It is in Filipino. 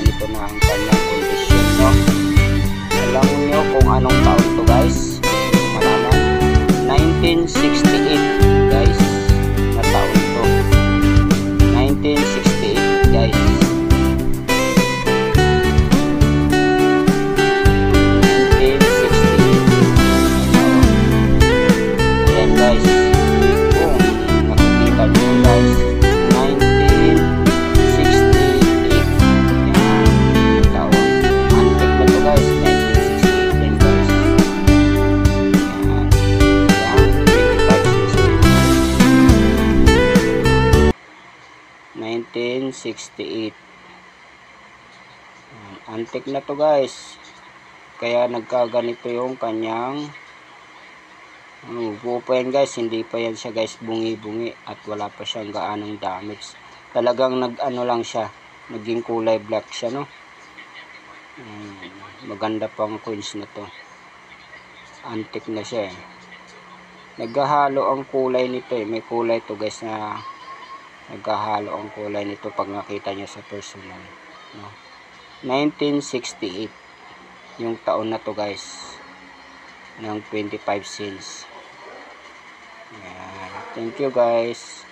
ganito na ang kanyang kondisyon, no? Alam nyo kung anong taon to guys? Malaman, 1968 guys, na taon to. 1968 guys. Antik na to guys, kaya nagkaganito yung kanyang buo pa yan guys, hindi pa yan siya guys bungi-bungi at wala pa siyang gaanong damage. Talagang nag-ano lang siya, naging kulay black siya, no? Maganda pang coins na to, antik na siya eh. Naghahalo ang kulay nito eh, may kulay to guys na naghahalo ang kulay nito pag nakita nyo sa personal, no? 1968 yung taon na to guys, ng 25 cents. Thank you guys.